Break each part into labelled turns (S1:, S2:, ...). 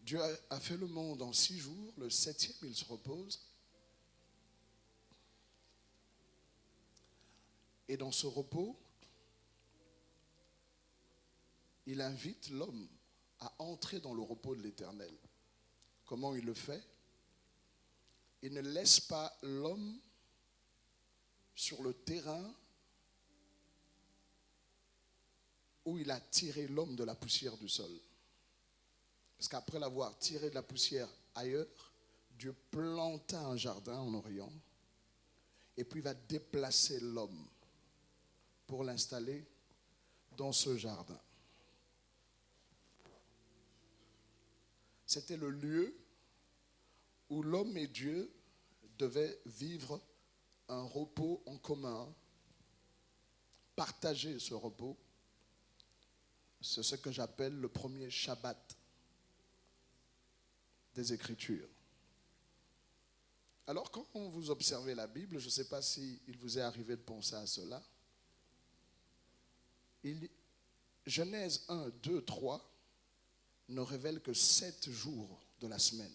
S1: Dieu a fait le monde en 6 jours, le 7e, il se repose. Et dans ce repos, il invite l'homme à entrer dans le repos de l'Éternel. Comment il le fait? Il ne laisse pas l'homme sur le terrain où il a tiré l'homme de la poussière du sol. Parce qu'après l'avoir tiré de la poussière ailleurs, Dieu planta un jardin en Orient et puis va déplacer l'homme pour l'installer dans ce jardin. C'était le lieu où l'homme et Dieu devaient vivre un repos en commun, partager ce repos. C'est ce que j'appelle le premier Shabbat des Écritures. Alors, quand vous observez la Bible, je ne sais pas s'il vous est arrivé de penser à cela. Genèse 1, 2, 3 ne révèle que 7 jours de la semaine.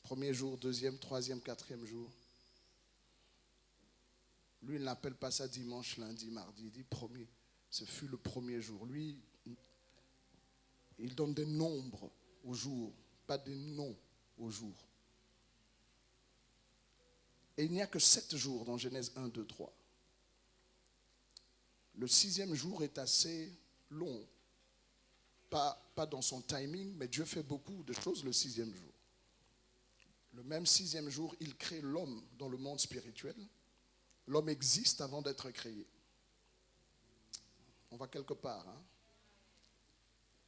S1: Premier jour, deuxième, troisième, quatrième jour. Lui, il n'appelle pas ça dimanche, lundi, mardi. Il dit premier. Ce fut le premier jour. Lui, il donne des nombres aux jours, pas des noms aux jours. Et il n'y a que 7 jours dans Genèse 1, 2, 3. Le 6e jour est assez long. Pas dans son timing, mais Dieu fait beaucoup de choses le 6e jour. Le même 6e jour, il crée l'homme dans le monde spirituel. L'homme existe avant d'être créé. On va quelque part. Hein?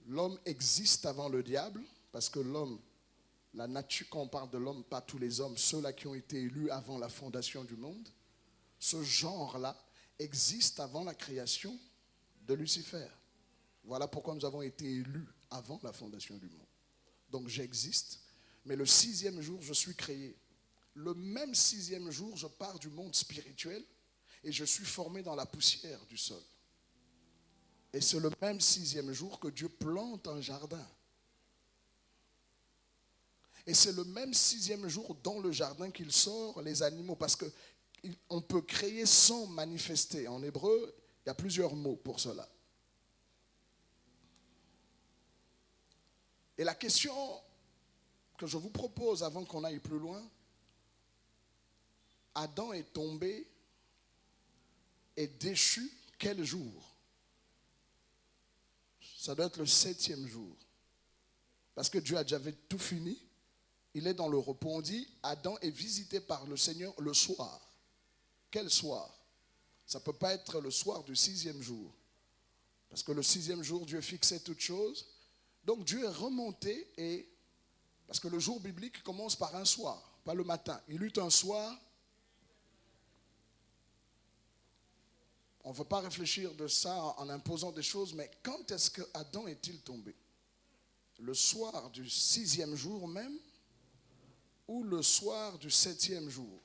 S1: L'homme existe avant le diable, parce que l'homme, la nature, quand on parle de l'homme, pas tous les hommes, ceux-là qui ont été élus avant la fondation du monde, ce genre-là existe avant la création de Lucifer. Voilà pourquoi nous avons été élus avant la fondation du monde. Donc j'existe, mais le 6e jour, je suis créé. Le même 6e jour, je pars du monde spirituel et je suis formé dans la poussière du sol. Et c'est le même 6e jour que Dieu plante un jardin. Et c'est le même 6e jour dans le jardin qu'il sort les animaux. Parce qu'on peut créer sans manifester. En hébreu, il y a plusieurs mots pour cela. Et la question que je vous propose avant qu'on aille plus loin, Adam est tombé et déchu quel jour? Ça doit être le 7e jour. Parce que Dieu a déjà tout fini. Il est dans le repos. On dit, Adam est visité par le Seigneur le soir. Quel soir? Ça ne peut pas être le soir du 6e jour. Parce que le 6e jour, Dieu fixait toutes choses. Donc Dieu est remonté et... Parce que le jour biblique commence par un soir, pas le matin. Il eut un soir. On ne veut pas réfléchir de ça en imposant des choses, mais quand est-ce que Adam est-il tombé? Le soir du 6e jour même ou le soir du 7e jour?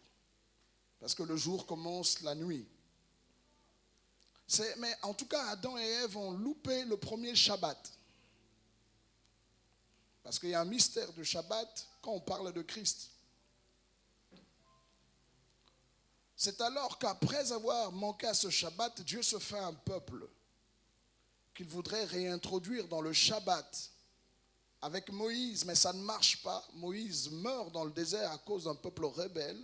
S1: Parce que le jour commence la nuit. Mais en tout cas, Adam et Ève ont loupé le premier Shabbat. Parce qu'il y a un mystère du Shabbat quand on parle de Christ. C'est alors qu'après avoir manqué à ce Shabbat, Dieu se fait un peuple qu'il voudrait réintroduire dans le Shabbat avec Moïse, mais ça ne marche pas. Moïse meurt dans le désert à cause d'un peuple rebelle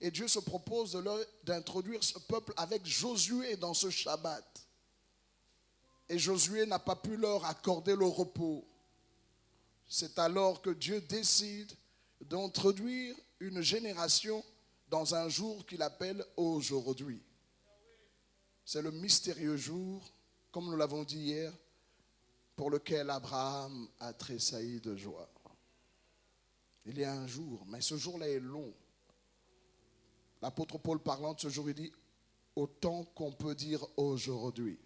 S1: et Dieu se propose d'introduire ce peuple avec Josué dans ce Shabbat. Et Josué n'a pas pu leur accorder le repos. C'est alors que Dieu décide d'introduire une génération dans un jour qu'il appelle aujourd'hui. C'est le mystérieux jour, comme nous l'avons dit hier, pour lequel Abraham a tressailli de joie. Il y a un jour, mais ce jour-là est long. L'apôtre Paul parlant de ce jour, il dit « autant qu'on peut dire aujourd'hui ».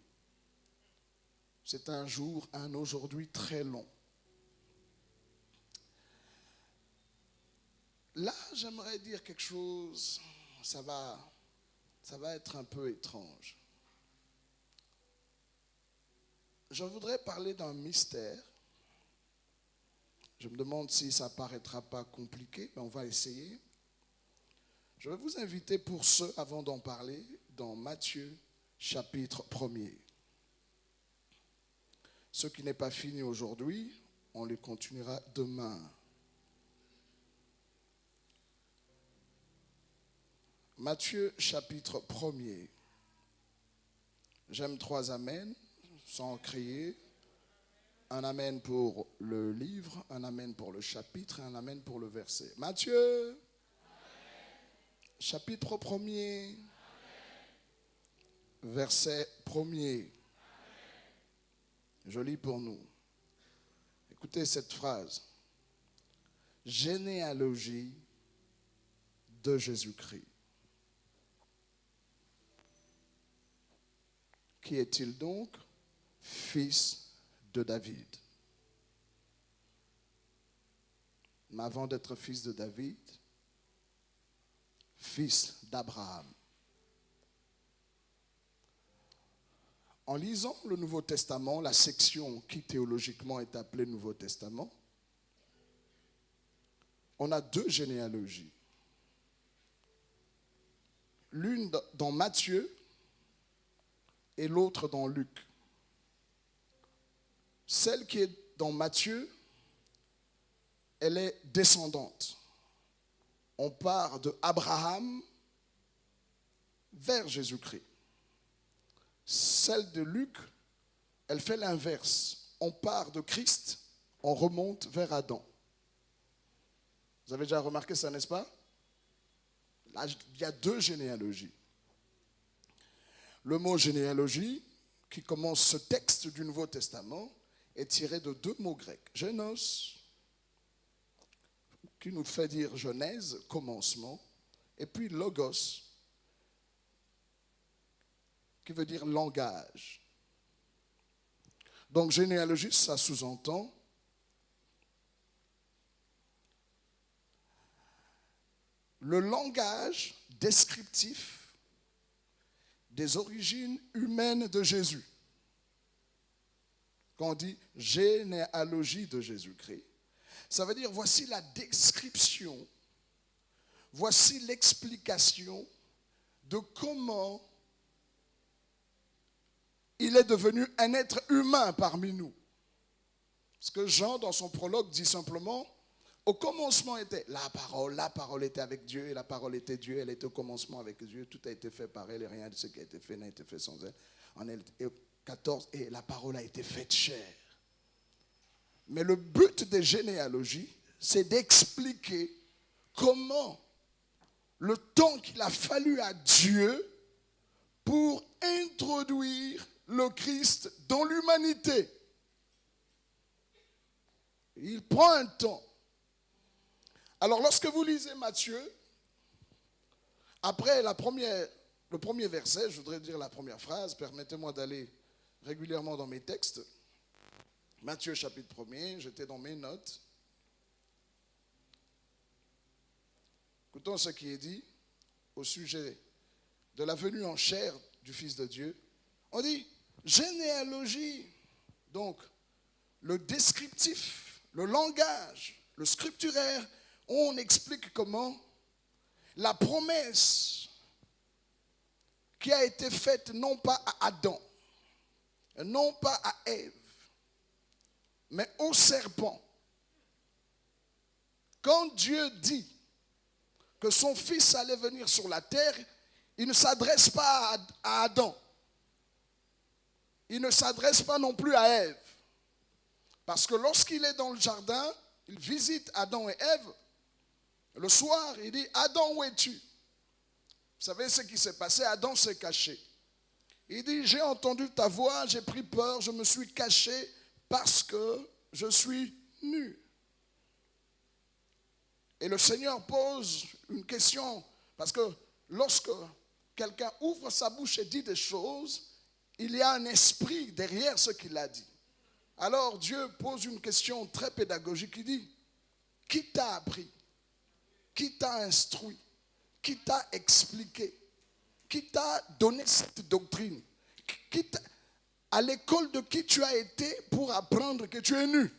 S1: C'est un jour, un aujourd'hui très long. Là, j'aimerais dire quelque chose, ça va être un peu étrange. je voudrais parler d'un mystère. Je me demande si ça ne paraîtra pas compliqué, mais on va essayer. Je vais vous inviter pour ce, avant d'en parler, dans Matthieu, chapitre 1er. Ce qui n'est pas fini aujourd'hui, on le continuera demain. Matthieu, chapitre 1er. J'aime 3 amens, sans crier. Un amen pour le livre, un amen pour le chapitre et un amen pour le verset. Matthieu, amen. Chapitre 1er, amen. Verset 1er. Amen. Je lis pour nous. Écoutez cette phrase. Généalogie de Jésus-Christ. Qui est-il donc? Fils de David. Mais avant d'être fils de David, fils d'Abraham. En lisant le Nouveau Testament, la section qui théologiquement est appelée Nouveau Testament, on a 2 généalogies. L'une dans Matthieu et l'autre dans Luc. Celle qui est dans Matthieu, elle est descendante. On part de Abraham vers Jésus-Christ. Celle de Luc, elle fait l'inverse. On part de Christ, on remonte vers Adam. Vous avez déjà remarqué ça, n'est-ce pas? Là, il y a 2 généalogies. Le mot généalogie, qui commence ce texte du Nouveau Testament, est tiré de 2 mots grecs. Génos, qui nous fait dire genèse, commencement, et puis logos, qui veut dire langage. Donc généalogie, ça sous-entend le langage descriptif des origines humaines de Jésus. Quand on dit généalogie de Jésus-Christ, ça veut dire voici la description, voici l'explication de comment il est devenu un être humain parmi nous. Parce que Jean, dans son prologue, dit simplement, au commencement était la parole était avec Dieu, et la parole était Dieu, elle était au commencement avec Dieu, tout a été fait par elle, et rien de ce qui a été fait n'a été fait sans elle. En elle 14, et la parole a été faite chair. Mais le but des généalogies, c'est d'expliquer comment le temps qu'il a fallu à Dieu pour introduire le Christ dans l'humanité. Il prend un temps. Alors lorsque vous lisez Matthieu, après le premier verset, je voudrais dire la première phrase, permettez-moi d'aller régulièrement dans mes textes. Matthieu chapitre 1er, j'étais dans mes notes. Écoutons ce qui est dit au sujet de la venue en chair du Fils de Dieu. On dit généalogie, donc le descriptif, le langage, le scripturaire, on explique comment la promesse qui a été faite non pas à Adam, non pas à Ève, mais au serpent. Quand Dieu dit que son fils allait venir sur la terre, il ne s'adresse pas à Adam. Il ne s'adresse pas non plus à Ève. Parce que lorsqu'il est dans le jardin, il visite Adam et Ève. Le soir, il dit, Adam, où es-tu? Vous savez ce qui s'est passé? Adam s'est caché. Il dit, j'ai entendu ta voix, j'ai pris peur, je me suis caché parce que je suis nu. Et le Seigneur pose une question, parce que lorsque quelqu'un ouvre sa bouche et dit des choses, il y a un esprit derrière ce qu'il a dit. Alors Dieu pose une question très pédagogique, il dit, qui t'a appris? Qui t'a instruit? Qui t'a expliqué? Qui t'a donné cette doctrine? à l'école de qui tu as été pour apprendre que tu es nu.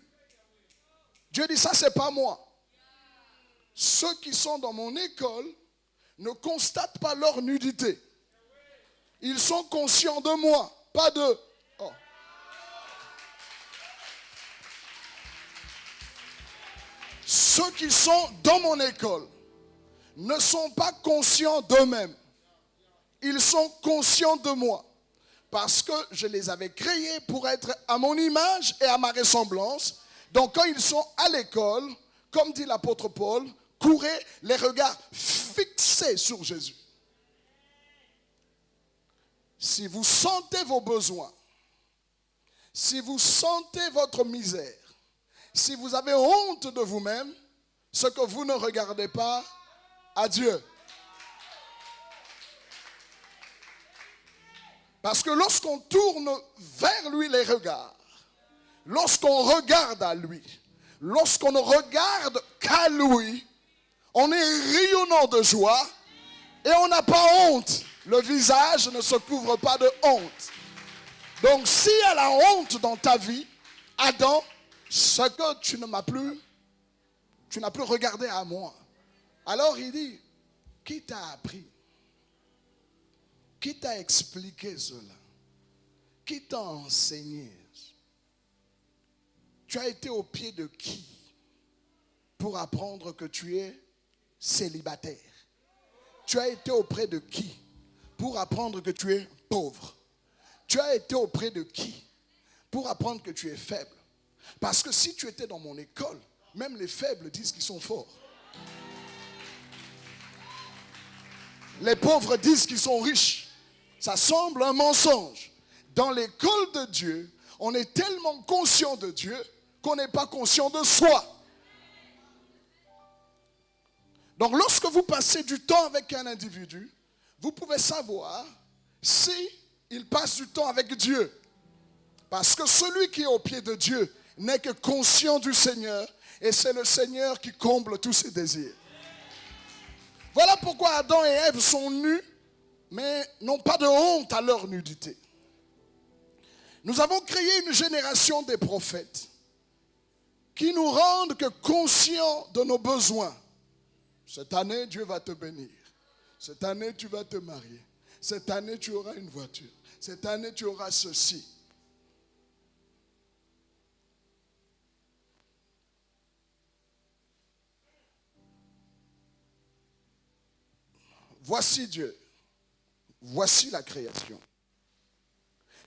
S1: Dieu dit, ça c'est pas moi. Ceux qui sont dans mon école ne constatent pas leur nudité. Ils sont conscients de moi, pas d'eux. Oh. Ceux qui sont dans mon école ne sont pas conscients d'eux-mêmes. Ils sont conscients de moi. Parce que je les avais créés pour être à mon image et à ma ressemblance. Donc quand ils sont à l'école, comme dit l'apôtre Paul, courez les regards fixés sur Jésus. Si vous sentez vos besoins, si vous sentez votre misère, si vous avez honte de vous-même, ce que vous ne regardez pas à Dieu. Parce que lorsqu'on tourne vers lui les regards, lorsqu'on regarde à lui, lorsqu'on ne regarde qu'à lui, on est rayonnant de joie et on n'a pas honte. Le visage ne se couvre pas de honte. Donc s'il y a la honte dans ta vie, Adam, ce que tu n'as plus regardé à moi. Alors il dit, qui t'a appris? Qui t'a expliqué cela? Qui t'a enseigné? Tu as été au pied de qui pour apprendre que tu es célibataire? Tu as été auprès de qui pour apprendre que tu es pauvre? Tu as été auprès de qui pour apprendre que tu es faible? Parce que si tu étais dans mon école, même les faibles disent qu'ils sont forts. Les pauvres disent qu'ils sont riches. Ça semble un mensonge. Dans l'école de Dieu, on est tellement conscient de Dieu qu'on n'est pas conscient de soi. Donc lorsque vous passez du temps avec un individu, vous pouvez savoir s'il passe du temps avec Dieu. Parce que celui qui est au pied de Dieu n'est que conscient du Seigneur et c'est le Seigneur qui comble tous ses désirs. Voilà pourquoi Adam et Ève sont nus, mais n'ont pas de honte à leur nudité. Nous avons créé une génération des prophètes qui nous rendent que conscients de nos besoins. Cette année, Dieu va te bénir. Cette année, tu vas te marier. Cette année, tu auras une voiture. Cette année, tu auras ceci. Voici Dieu. Voici la création.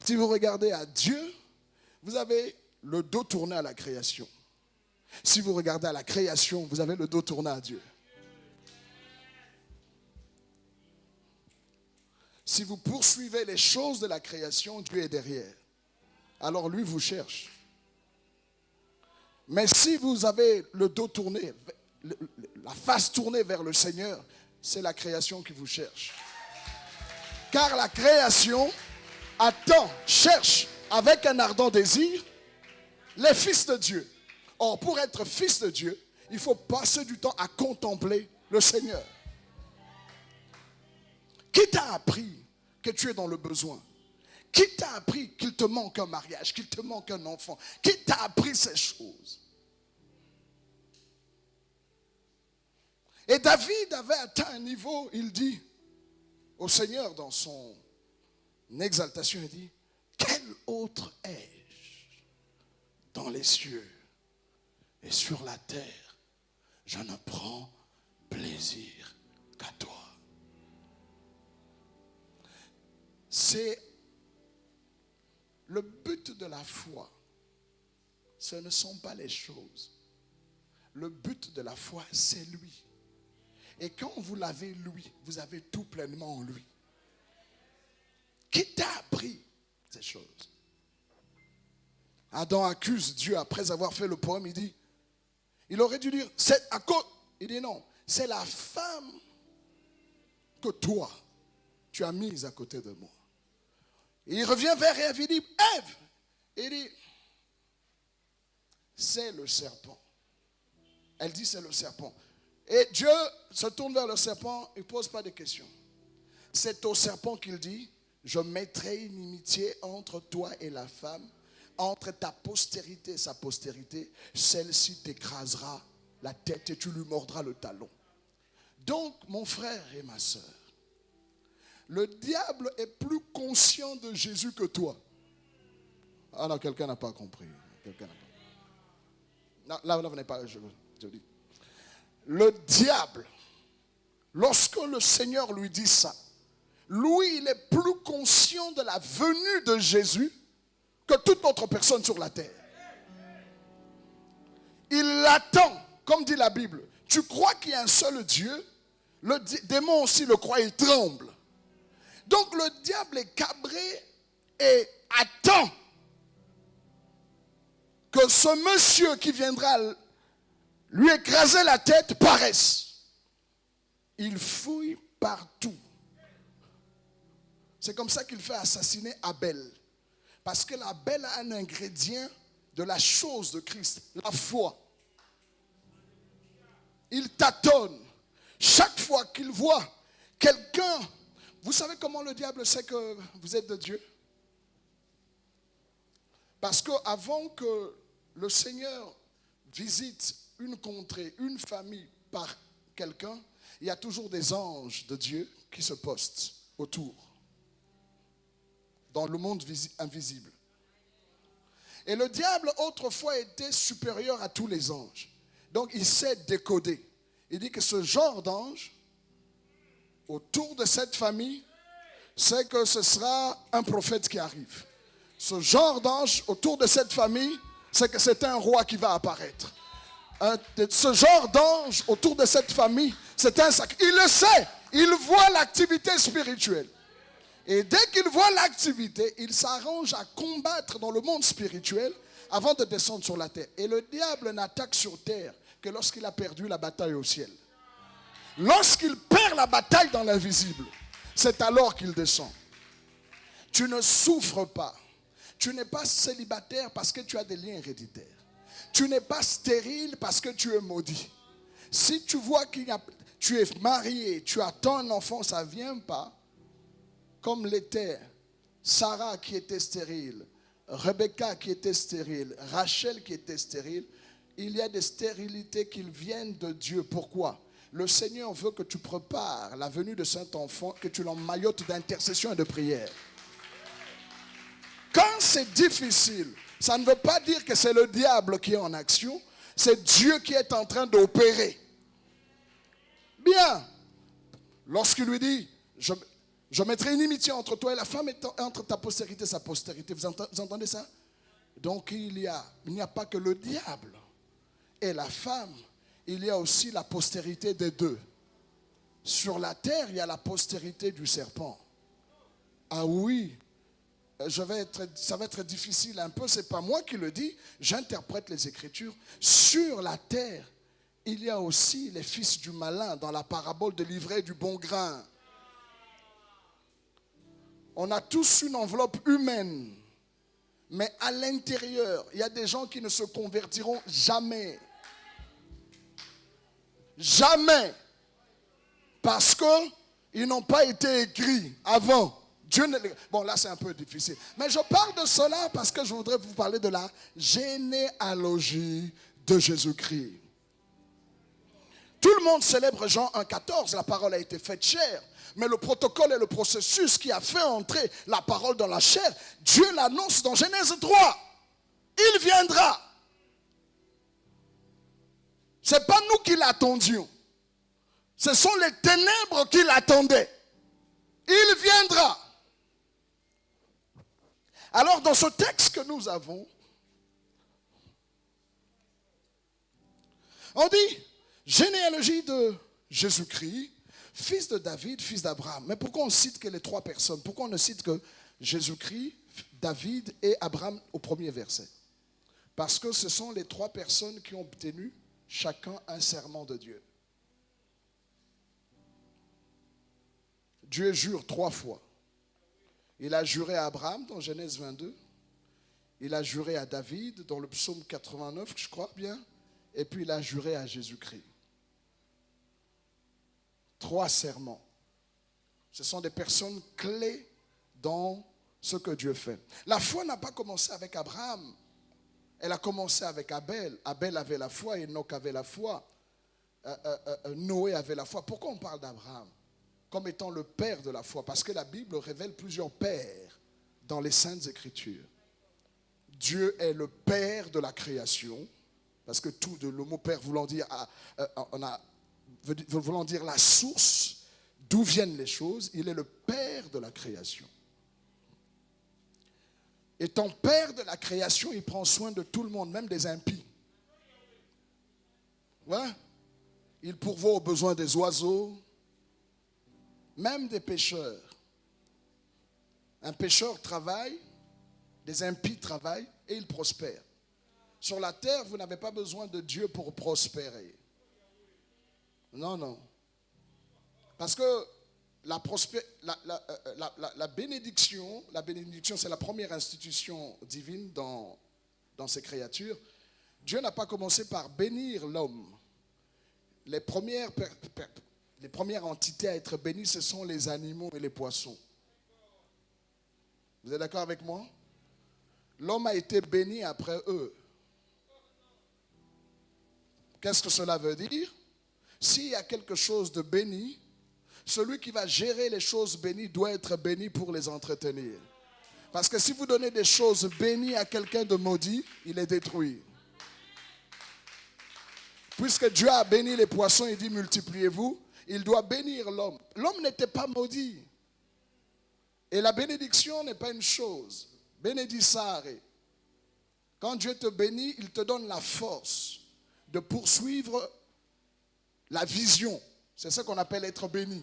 S1: Si vous regardez à Dieu, vous avez le dos tourné à la création. Si vous regardez à la création, vous avez le dos tourné à Dieu. Si vous poursuivez les choses de la création, Dieu est derrière. Alors lui vous cherche. Mais si vous avez le dos tourné, la face tournée vers le Seigneur, c'est la création qui vous cherche. Car la création attend, cherche avec un ardent désir les fils de Dieu. Or, pour être fils de Dieu, il faut passer du temps à contempler le Seigneur. Qui t'a appris que tu es dans le besoin? Qui t'a appris qu'il te manque un mariage, qu'il te manque un enfant? Qui t'a appris ces choses? Et David avait atteint un niveau, il dit au Seigneur dans son exaltation, il dit, quel autre ai-je dans les cieux et sur la terre? Je ne prends plaisir qu'à toi. C'est le but de la foi. Ce ne sont pas les choses. Le but de la foi, c'est lui. Et quand vous l'avez lui, vous avez tout pleinement en lui. Qui t'a appris ces choses? Adam accuse Dieu après avoir fait le poème. Il dit, il aurait dû dire, c'est à cause. Il dit non, c'est la femme que toi, tu as mise à côté de moi. Et il revient vers Ève, il dit, Ève, il dit, c'est le serpent. Elle dit, c'est le serpent. Et Dieu se tourne vers le serpent, il ne pose pas de questions. C'est au serpent qu'il dit, je mettrai une inimitié entre toi et la femme, entre ta postérité et sa postérité, celle-ci t'écrasera la tête et tu lui mordras le talon. Donc, mon frère et ma soeur, le diable est plus conscient de Jésus que toi. Ah non, quelqu'un n'a pas compris. Quelqu'un n'a pas. Là, vous n'avez pas, je dis. Le diable, lorsque le Seigneur lui dit ça, lui, il est plus conscient de la venue de Jésus que toute autre personne sur la terre. Il l'attend, comme dit la Bible. Tu crois qu'il y a un seul Dieu? Le démon aussi le croit, il tremble. Donc le diable est cabré et attend que ce monsieur qui viendra lui écraser la tête paraisse. Il fouille partout. C'est comme ça qu'il fait assassiner Abel. Parce que Abel a un ingrédient de la chose de Christ, la foi. Il tâtonne. Chaque fois qu'il voit quelqu'un, vous savez comment le diable sait que vous êtes de Dieu? Parce qu'avant que le Seigneur visite une contrée, une famille par quelqu'un, il y a toujours des anges de Dieu qui se postent autour, dans le monde invisible. Et le diable, autrefois, était supérieur à tous les anges. Donc, il sait décoder. Il dit que ce genre d'ange, autour de cette famille, c'est que ce sera un prophète qui arrive. Ce genre d'ange, autour de cette famille, c'est que c'est un roi qui va apparaître. Ce genre d'ange, autour de cette famille, c'est un sacré. Il le sait. Il voit l'activité spirituelle. Et dès qu'il voit l'activité, il s'arrange à combattre dans le monde spirituel avant de descendre sur la terre. Et le diable n'attaque sur terre que lorsqu'il a perdu la bataille au ciel. Lorsqu'il perd la bataille dans l'invisible, c'est alors qu'il descend. Tu ne souffres pas. Tu n'es pas célibataire parce que tu as des liens héréditaires. Tu n'es pas stérile parce que tu es maudit. Si tu vois que tu es marié, tu attends un enfant, ça ne vient pas. Comme l'était Sarah qui était stérile, Rebecca qui était stérile, Rachel qui était stérile. Il y a des stérilités qui viennent de Dieu. Pourquoi? Le Seigneur veut que tu prépares la venue de cet enfant, que tu l'emmaillotes d'intercession et de prière. Quand c'est difficile, ça ne veut pas dire que c'est le diable qui est en action, c'est Dieu qui est en train d'opérer. Bien, lorsqu'il lui dit, je mettrai une inimitié entre toi et la femme, et entre ta postérité et sa postérité. Vous entendez ça? Donc il n'y a pas que le diable et la femme, il y a aussi la postérité des deux. Sur la terre, il y a la postérité du serpent. Ah oui, ça va être difficile un peu, c'est pas moi qui le dis, j'interprète les Écritures. Sur la terre, il y a aussi les fils du malin dans la parabole de l'ivraie du bon grain. On a tous une enveloppe humaine, mais à l'intérieur, il y a des gens qui ne se convertiront jamais. Jamais. Parce qu'ils n'ont pas été écrits avant. Bon, là c'est un peu difficile. Mais je parle de cela parce que je voudrais vous parler de la généalogie de Jésus-Christ. Tout le monde célèbre Jean 1,14, la parole a été faite chair. Mais le protocole et le processus qui a fait entrer la parole dans la chair, Dieu l'annonce dans Genèse 3. Il viendra. Ce n'est pas nous qui l'attendions. Ce sont les ténèbres qui l'attendaient. Il viendra. Alors dans ce texte que nous avons, on dit généalogie de Jésus-Christ, fils de David, fils d'Abraham. Mais pourquoi on cite que les trois personnes? Pourquoi on ne cite que Jésus-Christ, David et Abraham au premier verset? Parce que ce sont les trois personnes qui ont obtenu chacun un serment de Dieu. Dieu jure 3 fois. Il a juré à Abraham dans Genèse 22. Il a juré à David dans le psaume 89, je crois bien. Et puis il a juré à Jésus-Christ. 3 serments. Ce sont des personnes clés dans ce que Dieu fait. La foi n'a pas commencé avec Abraham. Elle a commencé avec Abel. Abel avait la foi, Enoch avait la foi, Noé avait la foi. Pourquoi on parle d'Abraham comme étant le père de la foi? Parce que la Bible révèle plusieurs pères dans les Saintes Écritures. Dieu est le père de la création, parce que le mot père voulant dire, voulant dire la source, d'où viennent les choses, il est le père de la création. Étant père de la création, il prend soin de tout le monde, même des impies. Ouais. Il pourvoit aux besoins des oiseaux, même des pécheurs. Un pécheur travaille, des impies travaillent et ils prospèrent. Sur la terre, vous n'avez pas besoin de Dieu pour prospérer. Non, non. Parce que la bénédiction, c'est la première institution divine dans ces créatures. Dieu n'a pas commencé par bénir l'homme. Les premières entités à être bénies, ce sont les animaux et les poissons. Vous êtes d'accord avec moi? L'homme a été béni après eux. Qu'est-ce que cela veut dire? S'il y a quelque chose de béni, celui qui va gérer les choses bénies doit être béni pour les entretenir. Parce que si vous donnez des choses bénies à quelqu'un de maudit, il est détruit. Puisque Dieu a béni les poissons, il dit multipliez-vous, il doit bénir l'homme. L'homme n'était pas maudit. Et la bénédiction n'est pas une chose. Benedicere. Quand Dieu te bénit, il te donne la force de poursuivre la vision. C'est ce qu'on appelle être béni.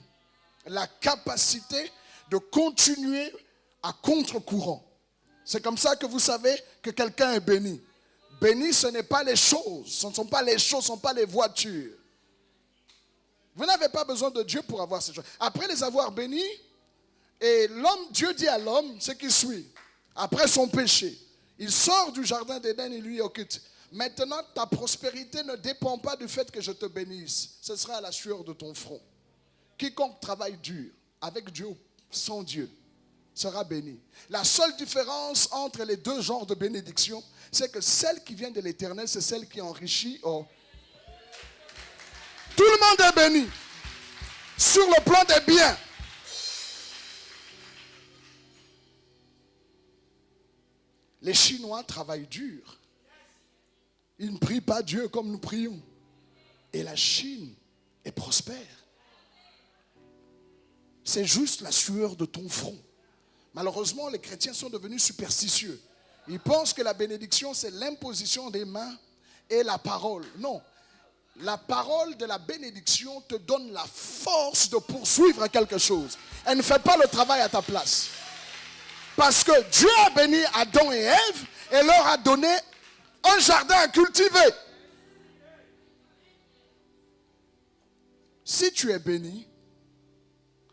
S1: La capacité de continuer à contre-courant. C'est comme ça que vous savez que quelqu'un est béni. Béni, ce n'est pas les choses. Ce ne sont pas les choses, ce ne sont pas les voitures. Vous n'avez pas besoin de Dieu pour avoir ces choses. Après les avoir bénis, et Dieu dit à l'homme ce qui suit. Après son péché, il sort du jardin d'Éden et lui occupe. Maintenant, ta prospérité ne dépend pas du fait que je te bénisse. Ce sera à la sueur de ton front. Quiconque travaille dur, avec Dieu ou sans Dieu, sera béni. La seule différence entre les deux genres de bénédiction, c'est que celle qui vient de l'Éternel, c'est celle qui enrichit. Oh. Tout le monde est béni. Sur le plan des biens. Les Chinois travaillent dur. Ils ne prient pas Dieu comme nous prions. Et la Chine est prospère. C'est juste la sueur de ton front. Malheureusement, les chrétiens sont devenus superstitieux. Ils pensent que la bénédiction, c'est l'imposition des mains et la parole. Non. La parole de la bénédiction te donne la force de poursuivre quelque chose. Elle ne fait pas le travail à ta place. Parce que Dieu a béni Adam et Ève et leur a donné un jardin à cultiver. Si tu es béni,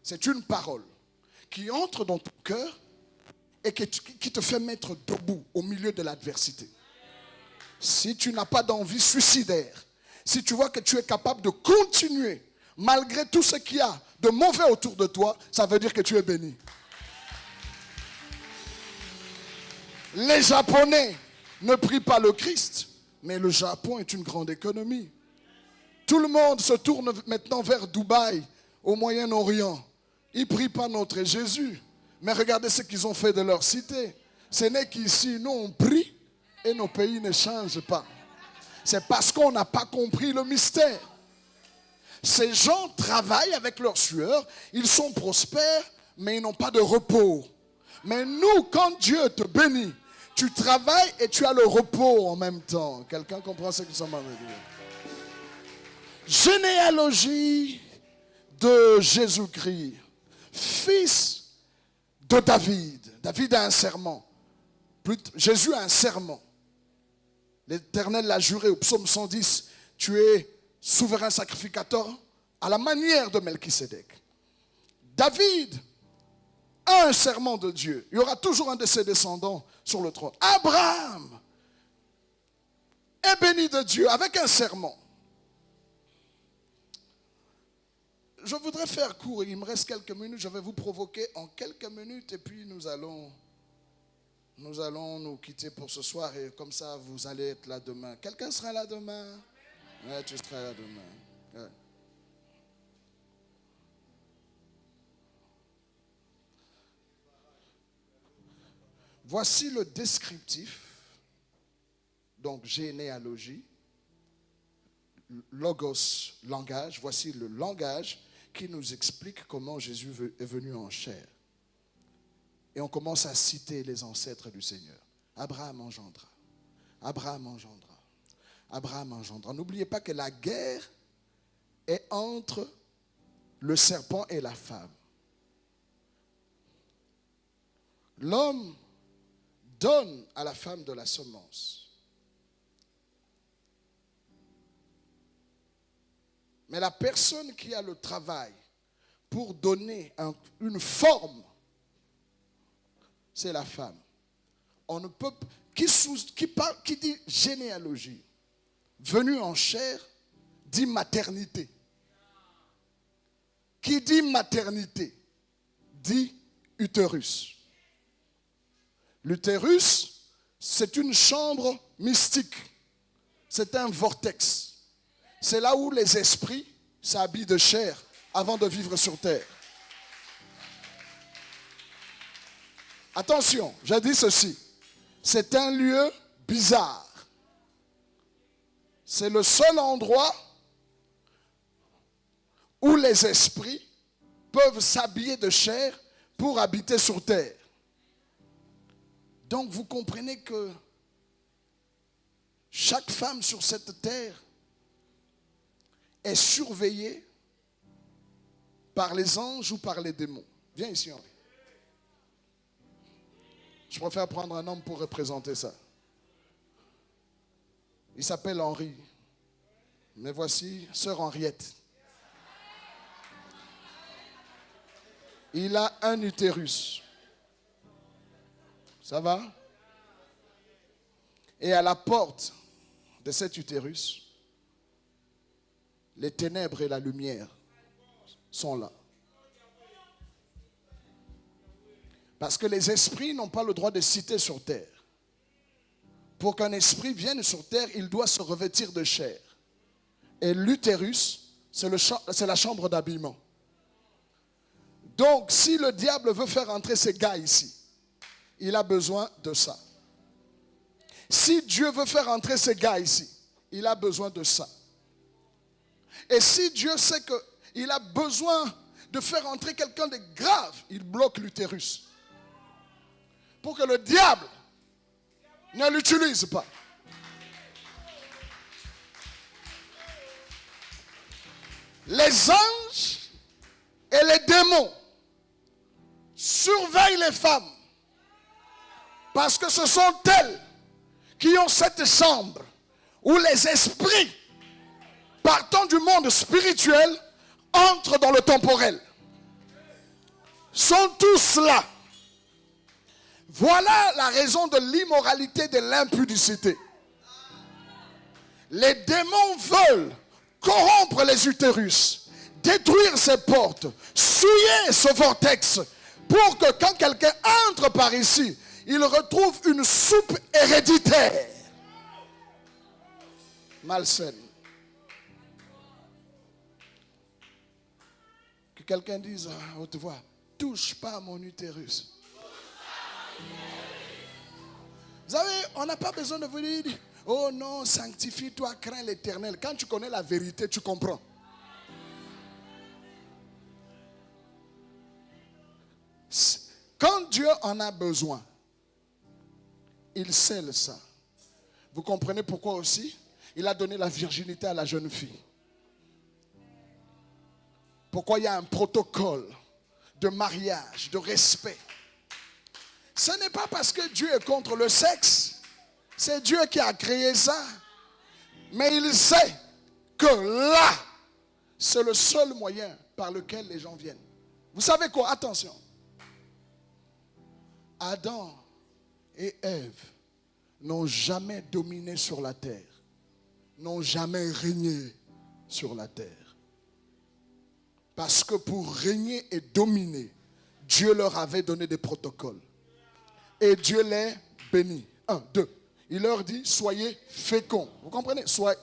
S1: c'est une parole qui entre dans ton cœur et qui te fait mettre debout au milieu de l'adversité. Si tu n'as pas d'envie suicidaire, si tu vois que tu es capable de continuer malgré tout ce qu'il y a de mauvais autour de toi, ça veut dire que tu es béni. Les Japonais ne prient pas le Christ, mais le Japon est une grande économie. Tout le monde se tourne maintenant vers Dubaï, au Moyen-Orient. Ils ne prient pas notre Jésus. Mais regardez ce qu'ils ont fait de leur cité. Ce n'est qu'ici, nous on prie et nos pays ne changent pas. C'est parce qu'on n'a pas compris le mystère. Ces gens travaillent avec leur sueur, ils sont prospères, mais ils n'ont pas de repos. Mais nous, quand Dieu te bénit, tu travailles et tu as le repos en même temps. Quelqu'un comprend ce que nous sommes en train de dire? Généalogie de Jésus-Christ, fils de David. David a un serment. Jésus a un serment. L'Éternel l'a juré au psaume 110. Tu es souverain sacrificateur à la manière de Melchisédek. David a un serment de Dieu. Il y aura toujours un de ses descendants sur le trône. Abraham est béni de Dieu avec un serment. je voudrais faire court. Il me reste quelques minutes. Je vais vous provoquer en quelques minutes et puis nous allons nous quitter pour ce soir. Et comme ça, vous allez être là demain. Quelqu'un sera là demain? Ouais, tu seras là demain. Ouais. Voici le descriptif. Donc, généalogie. Logos, langage. Voici le langage qui nous explique comment Jésus est venu en chair. Et on commence à citer les ancêtres du Seigneur. Abraham engendra. Abraham engendra. Abraham engendra. N'oubliez pas que la guerre est entre le serpent et la femme. L'homme donne à la femme de la semence. Mais la personne qui a le travail pour donner une forme, c'est la femme. On ne peut qui dit généalogie, venu en chair, dit maternité. Qui dit maternité, dit utérus. L'utérus, c'est une chambre mystique. C'est un vortex. C'est là où les esprits s'habillent de chair avant de vivre sur terre. Attention, j'ai dit ceci. C'est un lieu bizarre. C'est le seul endroit où les esprits peuvent s'habiller de chair pour habiter sur terre. Donc vous comprenez que chaque femme sur cette terre est surveillée par les anges ou par les démons. Viens ici, Henri. Je préfère prendre un homme pour représenter ça. Il s'appelle Henri. Mais voici sœur Henriette. Il a un utérus. Ça va? Et à la porte de cet utérus, les ténèbres et la lumière sont là. Parce que les esprits n'ont pas le droit de citer sur terre. Pour qu'un esprit vienne sur terre, il doit se revêtir de chair. Et l'utérus, c'est la chambre d'habillement. Donc, si le diable veut faire entrer ces gars ici, il a besoin de ça. Si Dieu veut faire entrer ces gars ici, il a besoin de ça. Et si Dieu sait qu'il a besoin de faire entrer quelqu'un de grave, il bloque l'utérus. Pour que le diable ne l'utilise pas. Les anges et les démons surveillent les femmes. Parce que ce sont elles qui ont cette chambre où les esprits partant du monde spirituel entrent dans le temporel. Sont tous là. Voilà la raison de l'immoralité, de l'impudicité. Les démons veulent corrompre les utérus, détruire ces portes, souiller ce vortex, pour que quand quelqu'un entre par ici, il retrouve une soupe héréditaire. Malsaine. Que quelqu'un dise à haute voix, touche pas à mon utérus. Vous savez, on n'a pas besoin de vous dire, oh non, sanctifie-toi, crains l'Éternel. Quand tu connais la vérité, tu comprends. Quand Dieu en a besoin, il scelle ça. Vous comprenez pourquoi aussi? Il a donné la virginité à la jeune fille. Pourquoi il y a un protocole de mariage, de respect. Ce n'est pas parce que Dieu est contre le sexe. C'est Dieu qui a créé ça. Mais il sait que là, c'est le seul moyen par lequel les gens viennent. Vous savez quoi? Attention. Adam et Ève n'ont jamais dominé sur la terre. N'ont jamais régné sur la terre. Parce que pour régner et dominer, Dieu leur avait donné des protocoles. Et Dieu les bénit. 1, 2. Il leur dit, soyez féconds. Vous comprenez? Soyez.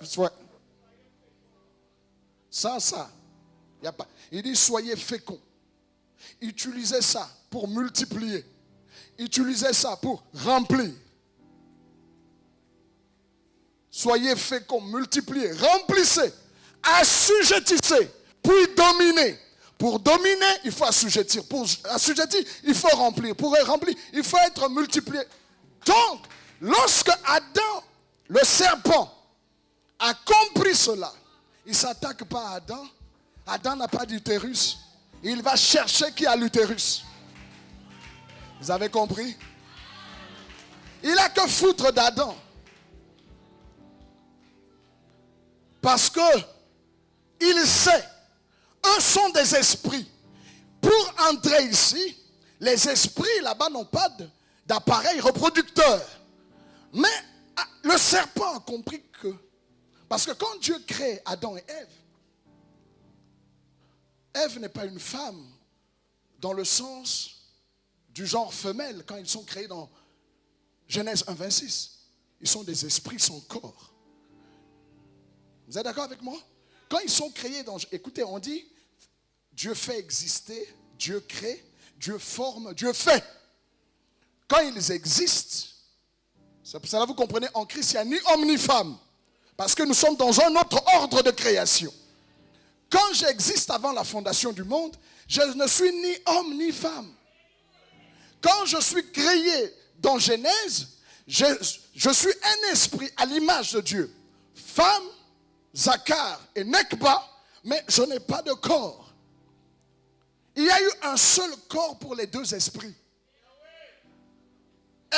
S1: Sans ça, il n'y a pas. Il dit, soyez féconds. Utilisez ça pour multiplier. Utilisez ça pour remplir. Soyez féconds, multipliez, remplissez, assujettissez, puis dominez. Pour dominer, il faut assujettir. Pour assujettir, il faut remplir. Pour remplir, il faut être multiplié. Donc, lorsque Adam, le serpent, a compris cela, il ne s'attaque pas à Adam. Adam n'a pas d'utérus. Il va chercher qui a l'utérus. Vous avez compris? Il n'a que foutre d'Adam. Parce que il sait, eux sont des esprits. Pour entrer ici, les esprits là-bas n'ont pas d'appareil reproducteur. Mais le serpent a compris que, parce que quand Dieu crée Adam et Ève, Ève n'est pas une femme dans le sens du genre femelle quand ils sont créés dans Genèse 1, 26. Ils sont des esprits sans corps. Vous êtes d'accord avec moi? Quand ils sont créés dans... Écoutez, on dit, Dieu fait exister, Dieu crée, Dieu forme, Dieu fait. Quand ils existent, ça là vous comprenez, en Christ, il n'y a ni homme ni femme. Parce que nous sommes dans un autre ordre de création. Quand j'existe avant la fondation du monde, je ne suis ni homme ni femme. Quand je suis créé dans Genèse, je suis un esprit à l'image de Dieu. Femme, Zakar et Nekba, mais je n'ai pas de corps. Il y a eu un seul corps pour les deux esprits.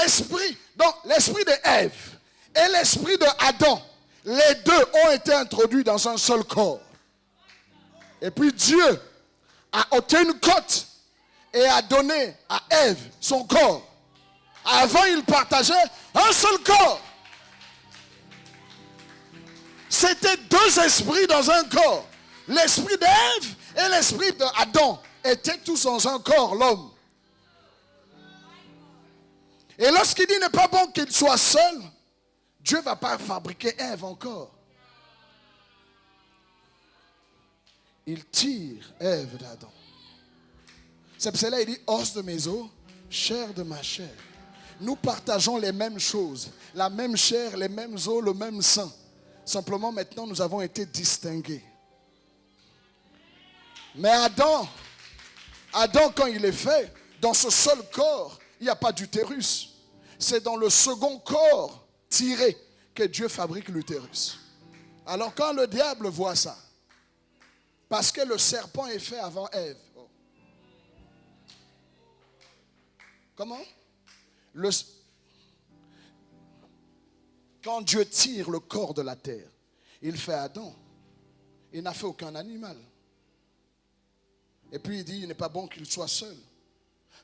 S1: Esprit, donc l'esprit de Ève et l'esprit de Adam, les deux ont été introduits dans un seul corps. Et puis Dieu a ôté une côte et a donné à Ève son corps. Avant, ils partageaient un seul corps. C'était deux esprits dans un corps. L'esprit d'Ève et l'esprit d'Adam étaient tous dans un corps, l'homme. Et lorsqu'il dit n'est pas bon qu'il soit seul, Dieu ne va pas fabriquer Ève encore. Il tire Ève d'Adam. C'est pour cela qu'il dit, os de mes os, chair de ma chair. Nous partageons les mêmes choses, la même chair, les mêmes os, le même sang. Simplement, maintenant, nous avons été distingués. Mais Adam, quand il est fait, dans ce seul corps, il n'y a pas d'utérus. C'est dans le second corps tiré que Dieu fabrique l'utérus. Alors, quand le diable voit ça, parce que le serpent est fait avant Ève. Oh. Comment? Quand Dieu tire le corps de la terre, il fait Adam. Il n'a fait aucun animal. Et puis il dit, il n'est pas bon qu'il soit seul.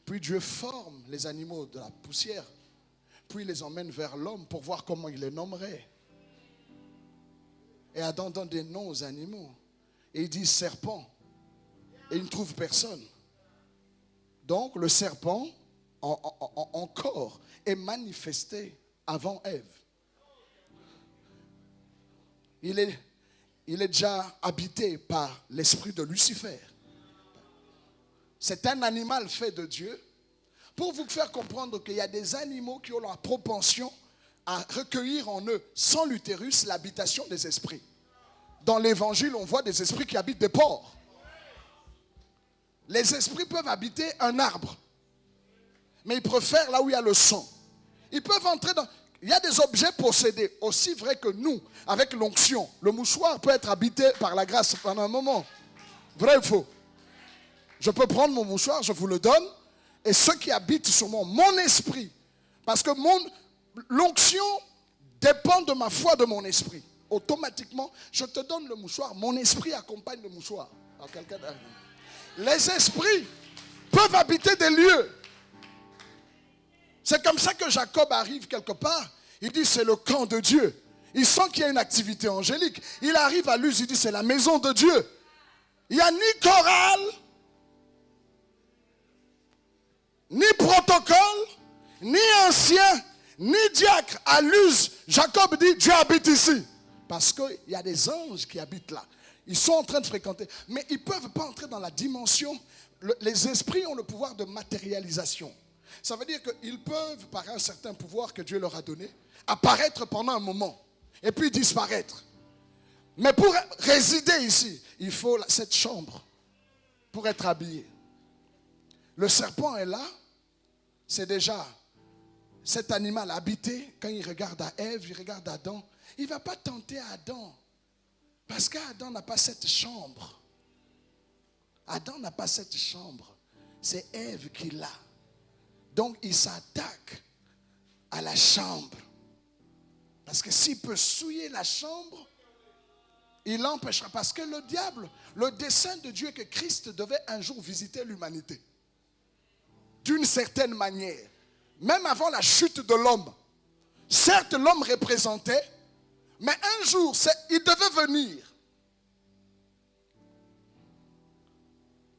S1: Puis Dieu forme les animaux de la poussière. Puis il les emmène vers l'homme pour voir comment il les nommerait. Et Adam donne des noms aux animaux. Et il dit serpent. Et il ne trouve personne. Donc le serpent, en corps, est manifesté avant Ève. Il est déjà habité par l'esprit de Lucifer. C'est un animal fait de Dieu. Pour vous faire comprendre qu'il y a des animaux qui ont la propension à recueillir en eux, sans l'utérus, l'habitation des esprits. Dans l'évangile, on voit des esprits qui habitent des porcs. Les esprits peuvent habiter un arbre. Mais ils préfèrent là où il y a le sang. Ils peuvent entrer dans... Il y a des objets possédés, aussi vrai que nous, avec l'onction. Le mouchoir peut être habité par la grâce pendant un moment. Vrai ou faux? Je peux prendre mon mouchoir, je vous le donne, et ceux qui habitent sur mon esprit, parce que l'onction dépend de ma foi, de mon esprit. Automatiquement, je te donne le mouchoir, mon esprit accompagne le mouchoir. Alors, les esprits peuvent habiter des lieux. C'est comme ça que Jacob arrive quelque part. Il dit c'est le camp de Dieu. Il sent qu'il y a une activité angélique. Il arrive à Luz, il dit c'est la maison de Dieu. Il n'y a ni chorale, ni protocole, ni ancien, ni diacre. À Luz, Jacob dit, Dieu habite ici. Parce qu'il y a des anges qui habitent là. Ils sont en train de fréquenter. Mais ils ne peuvent pas entrer dans la dimension. Les esprits ont le pouvoir de matérialisation. Ça veut dire qu'ils peuvent, par un certain pouvoir que Dieu leur a donné, apparaître pendant un moment et puis disparaître. Mais pour résider ici, il faut cette chambre pour être habillé. Le serpent est là, c'est déjà cet animal habité. Quand il regarde à Ève, il regarde à Adam. Il ne va pas tenter Adam. Parce qu'Adam n'a pas cette chambre. Adam n'a pas cette chambre. C'est Ève qui l'a. Donc il s'attaque à la chambre. Parce que s'il peut souiller la chambre, il l'empêchera. Parce que le diable, le dessein de Dieu est que Christ devait un jour visiter l'humanité. D'une certaine manière. Même avant la chute de l'homme. Certes, l'homme représentait, mais un jour, il devait venir.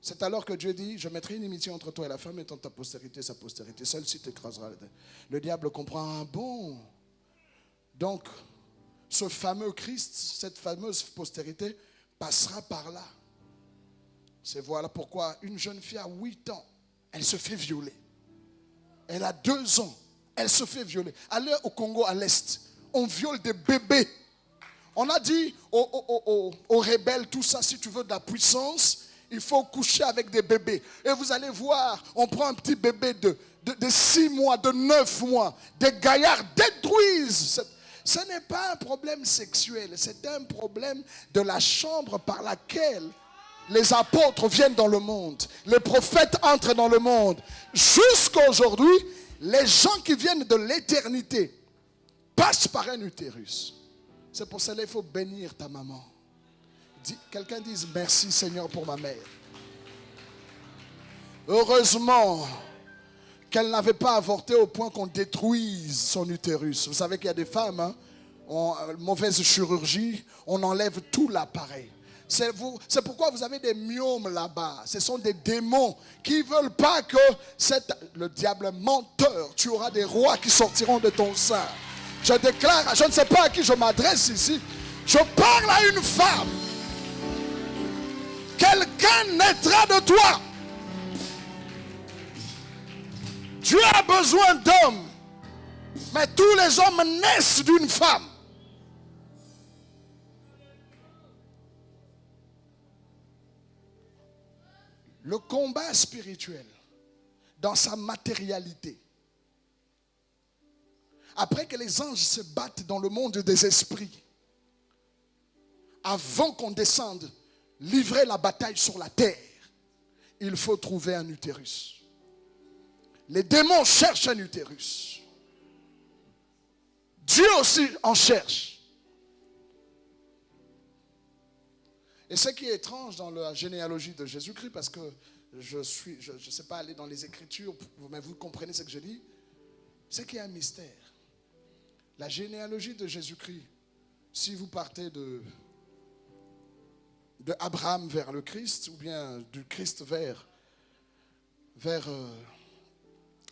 S1: C'est alors que Dieu dit, je mettrai une inimitié entre toi et la femme et entre ta postérité et sa postérité. Celle-ci t'écrasera. Le diable comprend, bon. Donc, ce fameux Christ, cette fameuse postérité, passera par là. C'est voilà pourquoi une jeune fille à 8 ans, elle se fait violer. Elle a 2 ans, elle se fait violer. Allez au Congo, à l'Est, on viole des bébés. On a dit aux rebelles, tout ça, si tu veux de la puissance, il faut coucher avec des bébés. Et vous allez voir, on prend un petit bébé de 6 mois, de 9 mois. Des gaillards détruisent. Ce n'est pas un problème sexuel, c'est un problème de la chambre par laquelle les apôtres viennent dans le monde. Les prophètes entrent dans le monde. Jusqu'à aujourd'hui, les gens qui viennent de l'éternité passent par un utérus. C'est pour cela qu'il faut bénir ta maman. Quelqu'un dise merci Seigneur pour ma mère. Heureusement qu'elle n'avait pas avorté au point qu'on détruise son utérus. Vous savez qu'il y a des femmes, mauvaise chirurgie, on enlève tout l'appareil. C'est pourquoi vous avez des myomes là-bas. Ce sont des démons qui ne veulent pas que le diable menteur, tu auras des rois qui sortiront de ton sein. Je déclare, je ne sais pas à qui je m'adresse ici, je parle à une femme. Quelqu'un naîtra de toi. Dieu a besoin d'hommes, mais tous les hommes naissent d'une femme. Le combat spirituel, dans sa matérialité, après que les anges se battent dans le monde des esprits, avant qu'on descende, livrer la bataille sur la terre, il faut trouver un utérus. Les démons cherchent un utérus. Dieu aussi en cherche. Et ce qui est étrange dans la généalogie de Jésus-Christ, parce que je ne sais pas aller dans les Écritures, mais vous comprenez ce que je dis, c'est qu'il y a un mystère. La généalogie de Jésus-Christ, si vous partez de Abraham vers le Christ, ou bien du Christ vers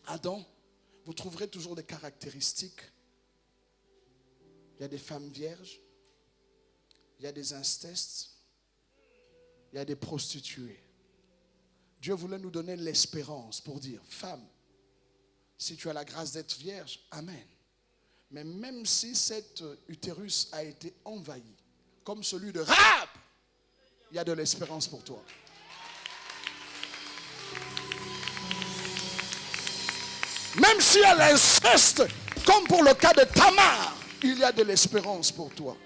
S1: Adam, vous trouverez toujours des caractéristiques. Il y a des femmes vierges, il y a des incestes, il y a des prostituées. Dieu voulait nous donner l'espérance pour dire, femme, si tu as la grâce d'être vierge, amen. Mais même si cet utérus a été envahi, comme celui de Rahab, il y a de l'espérance pour toi. Même s'il y a l'inceste, comme pour le cas de Tamar, il y a de l'espérance pour toi.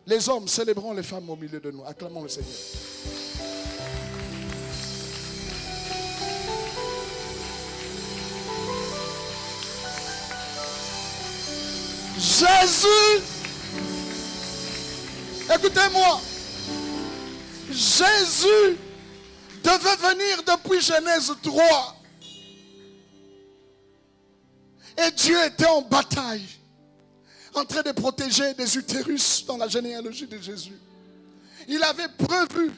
S1: Les hommes, célébrons les femmes au milieu de nous. Acclamons le Seigneur. Jésus, écoutez-moi, Jésus devait venir depuis Genèse 3. Et Dieu était en bataille, en train de protéger des utérus dans la généalogie de Jésus. Il avait prévu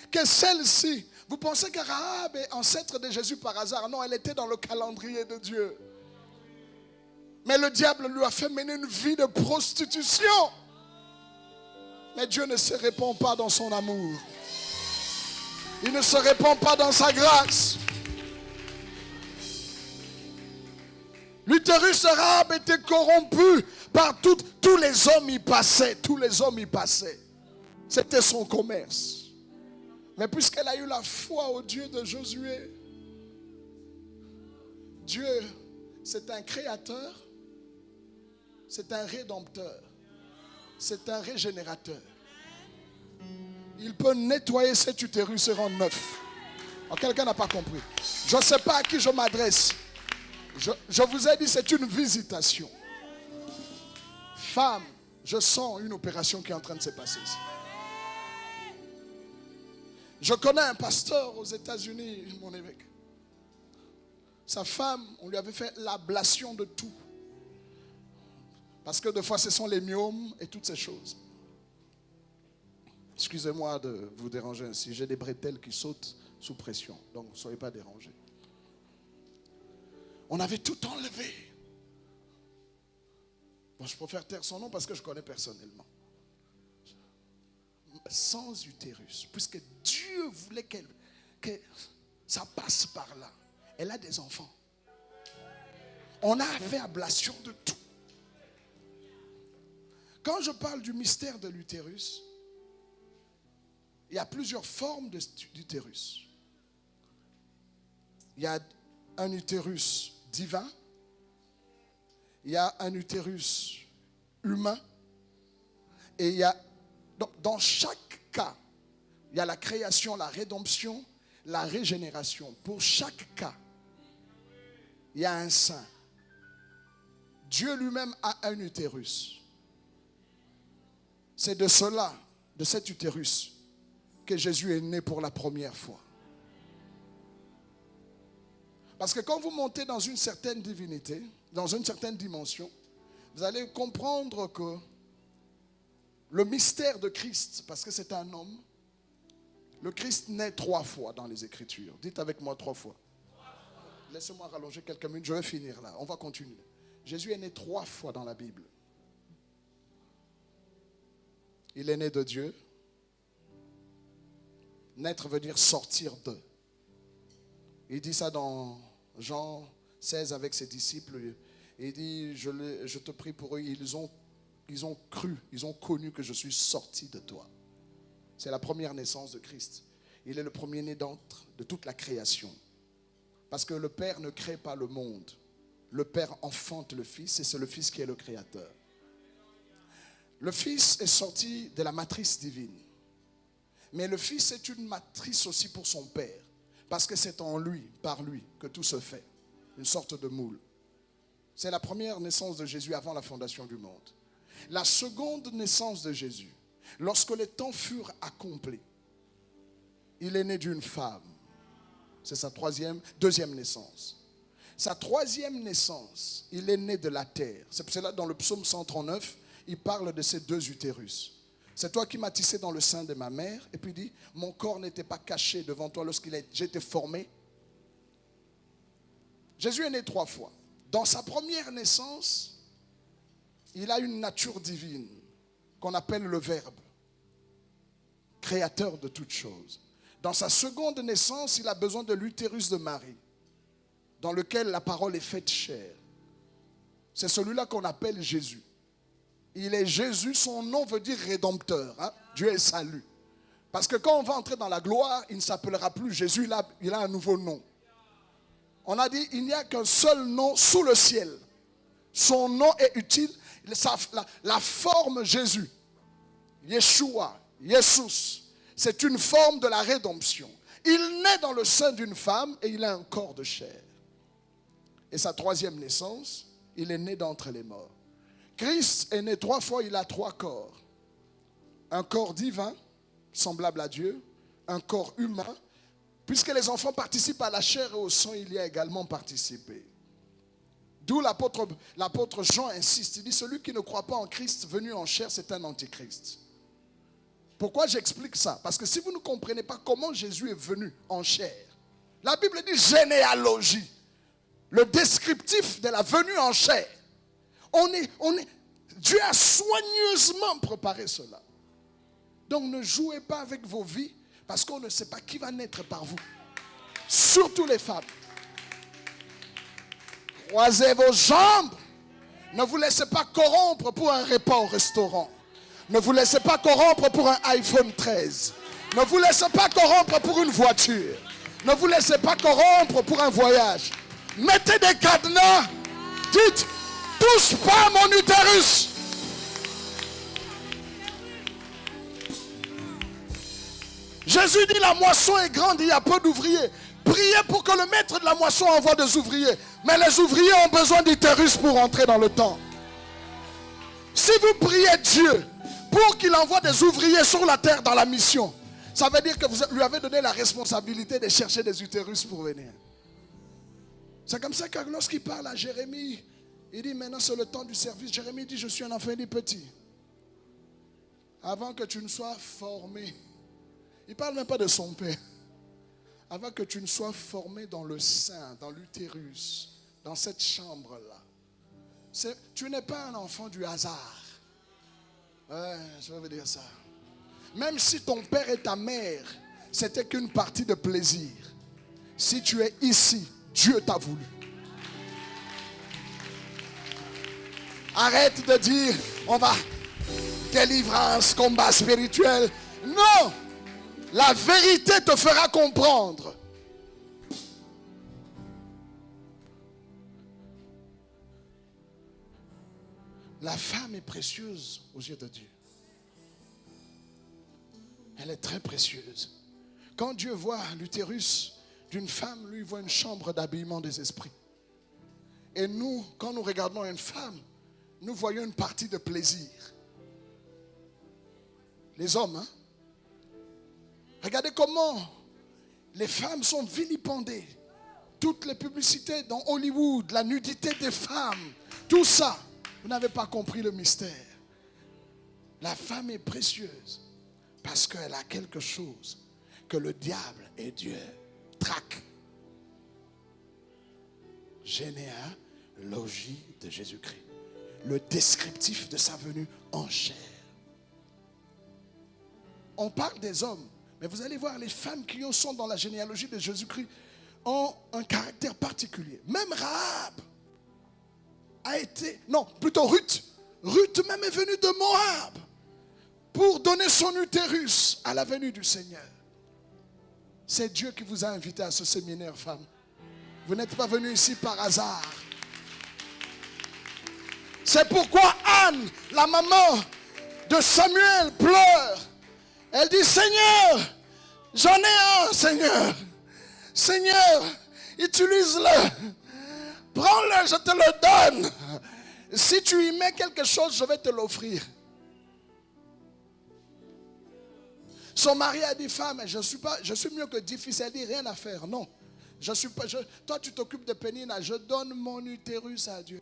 S1: que celle-ci, vous pensez que Rahab est ancêtre de Jésus par hasard? Non, elle était dans le calendrier de Dieu. Mais le diable lui a fait mener une vie de prostitution. Mais Dieu ne se répand pas dans son amour. Il ne se répand pas dans sa grâce. L'utérus de Rahab était corrompu par tous les hommes y passaient. Tous les hommes y passaient. C'était son commerce. Mais puisqu'elle a eu la foi au Dieu de Josué, Dieu, c'est un créateur, c'est un rédempteur, c'est un régénérateur. Il peut nettoyer cet utérus et rendre neuf. Alors, quelqu'un n'a pas compris. Je ne sais pas à qui je m'adresse. Je vous ai dit, c'est une visitation. Femme, je sens une opération qui est en train de se passer ici. Je connais un pasteur aux États-Unis, mon évêque. Sa femme, on lui avait fait l'ablation de tout. Parce que des fois, ce sont les myomes et toutes ces choses. Excusez-moi de vous déranger ainsi. J'ai des bretelles qui sautent sous pression. Donc, ne soyez pas dérangés. On avait tout enlevé. Bon, je préfère taire son nom parce que je connais personnellement. Sans utérus. Puisque Dieu voulait que ça passe par là. Elle a des enfants. On a fait ablation de tout. Quand je parle du mystère de l'utérus, il y a plusieurs formes d'utérus. Il y a un utérus divin, il y a un utérus humain, et il y a, dans chaque cas, il y a la création, la rédemption, la régénération. Pour chaque cas, il y a un saint. Dieu lui-même a un utérus. C'est de cela, de cet utérus, que Jésus est né pour la première fois. Parce que quand vous montez dans une certaine divinité, dans une certaine dimension, vous allez comprendre que le mystère de Christ, parce que c'est un homme, le Christ naît 3 fois dans les Écritures. Dites avec moi 3 fois. Laissez-moi rallonger quelques minutes, je vais finir là, on va continuer. Jésus est né 3 fois dans la Bible. Il est né de Dieu. Naître veut dire sortir de. Il dit ça dans Jean 16 avec ses disciples. Il dit, je te prie pour eux, ils ont cru, ils ont connu que je suis sorti de toi. C'est la première naissance de Christ. Il est le premier-né de toute la création. Parce que le Père ne crée pas le monde. Le Père enfante le Fils et c'est le Fils qui est le créateur. Le Fils est sorti de la matrice divine. Mais le Fils est une matrice aussi pour son Père. Parce que c'est en lui, par lui, que tout se fait. Une sorte de moule. C'est la première naissance de Jésus avant la fondation du monde. La seconde naissance de Jésus, lorsque les temps furent accomplis, il est né d'une femme. C'est sa deuxième naissance. Sa troisième naissance, il est né de la terre. C'est pour cela dans le psaume 139, il parle de ces 2 utérus. C'est toi qui m'as tissé dans le sein de ma mère. Et puis il dit, mon corps n'était pas caché devant toi j'étais formé. Jésus est né 3 fois. Dans sa première naissance, il a une nature divine qu'on appelle le Verbe, créateur de toutes choses. Dans sa seconde naissance, il a besoin de l'utérus de Marie, dans lequel la parole est faite chair. C'est celui-là qu'on appelle Jésus. Il est Jésus, son nom veut dire rédempteur. Hein? Dieu est salut. Parce que quand on va entrer dans la gloire, il ne s'appellera plus Jésus, il a un nouveau nom. On a dit, il n'y a qu'un seul nom sous le ciel. Son nom est utile. La forme Jésus, Yeshua, Jesus, c'est une forme de la rédemption. Il naît dans le sein d'une femme et il a un corps de chair. Et sa troisième naissance, il est né d'entre les morts. Christ est né 3 fois, il a 3 corps. Un corps divin, semblable à Dieu, un corps humain. Puisque les enfants participent à la chair et au sang, il y a également participé. D'où l'apôtre Jean insiste, il dit, celui qui ne croit pas en Christ venu en chair, c'est un antichrist. Pourquoi j'explique ça? Parce que si vous ne comprenez pas comment Jésus est venu en chair, la Bible dit généalogie, le descriptif de la venue en chair. Dieu a soigneusement préparé cela. Donc ne jouez pas avec vos vies parce qu'on ne sait pas qui va naître par vous. Surtout les femmes. Croisez vos jambes. Ne vous laissez pas corrompre pour un repas au restaurant. Ne vous laissez pas corrompre pour un iPhone 13. Ne vous laissez pas corrompre pour une voiture. Ne vous laissez pas corrompre pour un voyage. Mettez des cadenas. Dites, touche pas à mon utérus. Jésus dit, la moisson est grande, il y a peu d'ouvriers. Priez pour que le maître de la moisson envoie des ouvriers. Mais les ouvriers ont besoin d'utérus pour entrer dans le temps. Si vous priez Dieu pour qu'il envoie des ouvriers sur la terre dans la mission, ça veut dire que vous lui avez donné la responsabilité de chercher des utérus pour venir. C'est comme ça que lorsqu'il parle à Jérémie, il dit maintenant c'est le temps du service. Jérémie dit, je suis un enfant, il dit petit. Avant que tu ne sois formé, il ne parle même pas de son père. Avant que tu ne sois formé dans le sein, dans l'utérus, dans cette chambre-là. Tu n'es pas un enfant du hasard. Ouais, je vais vous dire ça. Même si ton père et ta mère, c'était qu'une partie de plaisir. Si tu es ici, Dieu t'a voulu. Arrête de dire, on va, délivrance, combat spirituel. Non! La vérité te fera comprendre. La femme est précieuse aux yeux de Dieu. Elle est très précieuse. Quand Dieu voit l'utérus d'une femme, lui voit une chambre d'habillement des esprits. Et nous, quand nous regardons une femme, nous voyons une partie de plaisir. Les hommes, hein? Regardez comment les femmes sont vilipendées. Toutes les publicités dans Hollywood, la nudité des femmes, tout ça, vous n'avez pas compris le mystère. La femme est précieuse parce qu'elle a quelque chose que le diable et Dieu traquent. Généalogie de Jésus-Christ. Le descriptif de sa venue en chair. On parle des hommes. Mais vous allez voir, les femmes qui sont dans la généalogie de Jésus-Christ ont un caractère particulier. Même Rahab a été... Non, plutôt Ruth. Ruth même est venue de Moab pour donner son utérus à la venue du Seigneur. C'est Dieu qui vous a invité à ce séminaire, femme. Vous n'êtes pas venus ici par hasard. C'est pourquoi Anne, la maman de Samuel, pleure. Elle dit, Seigneur, j'en ai un, Seigneur. Seigneur, utilise-le. Prends-le, je te le donne. Si tu y mets quelque chose, je vais te l'offrir. Son mari a dit, femme, je suis mieux que 10 fils. Elle dit, rien à faire. Non. Toi, tu t'occupes de Pénina. Je donne mon utérus à Dieu.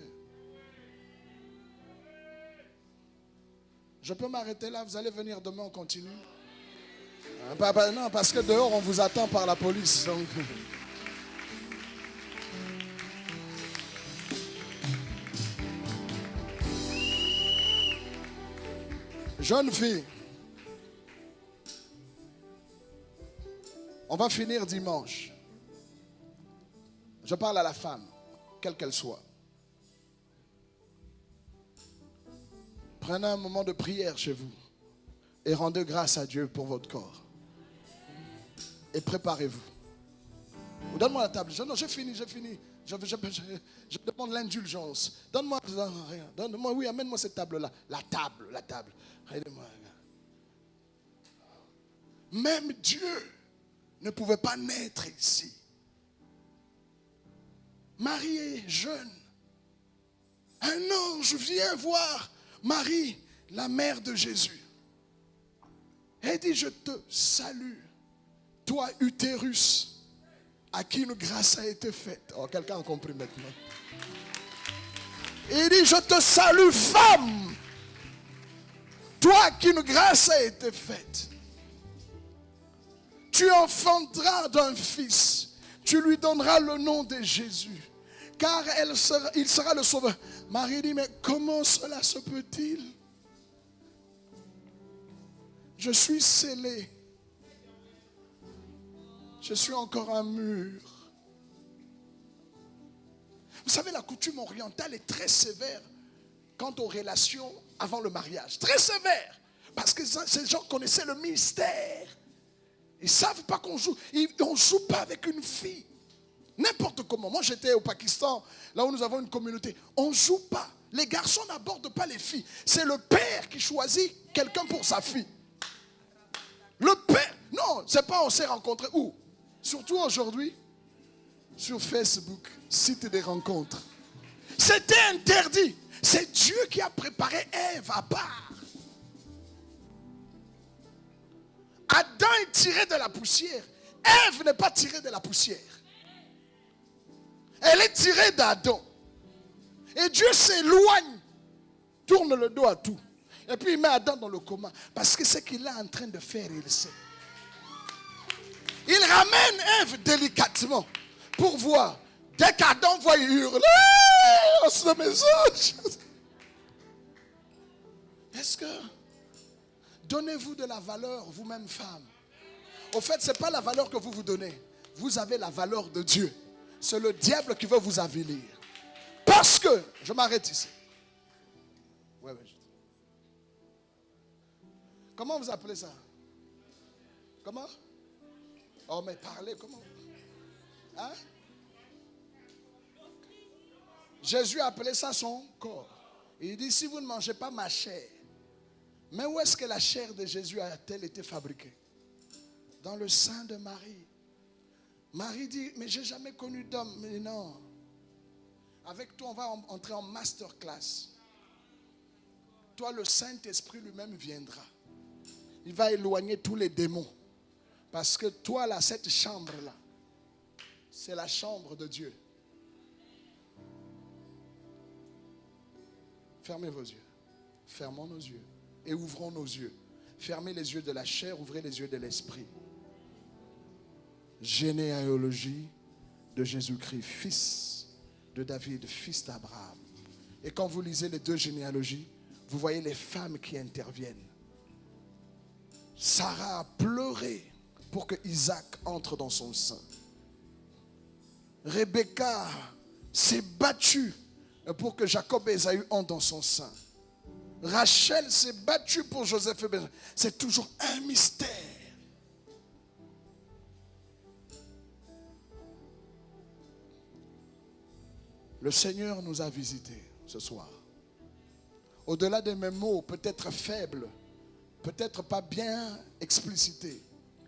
S1: Je peux m'arrêter là. Vous allez venir demain, on continue. Non, parce que dehors, on vous attend par la police. Donc. Jeune fille, on va finir dimanche. Je parle à la femme, quelle qu'elle soit. Prenez un moment de prière chez vous et rendez grâce à Dieu pour votre corps. Et préparez-vous. Donne-moi la table. Non, j'ai fini. Je demande l'indulgence. Donne-moi, oui, amène-moi cette table-là. La table. Regardez-moi. Même Dieu ne pouvait pas naître ici. Marie est jeune. Un ange vient voir Marie, la mère de Jésus. Elle dit, je te salue, toi utérus, à qui une grâce a été faite. Oh, quelqu'un a compris maintenant. Il dit, je te salue, femme. Toi à qui une grâce a été faite, tu enfanteras d'un fils. Tu lui donneras le nom de Jésus, car il sera le sauveur. Marie dit, mais comment cela se peut-il? Je suis scellé. Je suis encore un mur. Vous savez, la coutume orientale est très sévère quant aux relations avant le mariage. Très sévère. Parce que ces gens connaissaient le mystère. Ils ne savent pas qu'on joue. On ne joue pas avec une fille. N'importe comment. Moi, j'étais au Pakistan, là où nous avons une communauté. On ne joue pas. Les garçons n'abordent pas les filles. C'est le père qui choisit quelqu'un pour sa fille. Le père. Non, c'est pas on s'est rencontrés où? Surtout aujourd'hui, sur Facebook, site des rencontres. C'était interdit. C'est Dieu qui a préparé Ève à part. Adam est tiré de la poussière. Ève n'est pas tirée de la poussière. Elle est tirée d'Adam. Et Dieu s'éloigne, tourne le dos à tout. Et puis il met Adam dans le coma. Parce que ce qu'il est en train de faire, il sait. Il ramène Ève délicatement pour voir. Dès qu'Adam voit, il hurle. Os de mes anges. Est-ce que donnez-vous de la valeur, vous-même femme? Au fait, ce n'est pas la valeur que vous vous donnez. Vous avez la valeur de Dieu. C'est le diable qui veut vous avilir. Parce que, je m'arrête ici. Ouais. Comment vous appelez ça? Comment? Oh, mais parlez, comment? Hein? Jésus a appelé ça son corps. Et il dit, si vous ne mangez pas ma chair. Mais où est-ce que la chair de Jésus a-t-elle été fabriquée? Dans le sein de Marie. Marie dit, mais j'ai jamais connu d'homme. Mais non. Avec toi, on va entrer en masterclass. Toi, le Saint-Esprit lui-même viendra. Il va éloigner tous les démons. Parce que toi, là, cette chambre-là, c'est la chambre de Dieu. Fermez vos yeux. Fermons nos yeux. Et ouvrons nos yeux. Fermez les yeux de la chair, ouvrez les yeux de l'esprit. Généalogie de Jésus-Christ, fils de David, fils d'Abraham. Et quand vous lisez les deux généalogies, vous voyez les femmes qui interviennent. Sarah a pleuré pour que Isaac entre dans son sein. Rebecca s'est battue pour que Jacob et Ésaü entrent dans son sein. Rachel s'est battue pour Joseph et Benjamin. C'est toujours un mystère. Le Seigneur nous a visités ce soir. Au-delà de mes mots, peut-être faibles, peut-être pas bien explicités,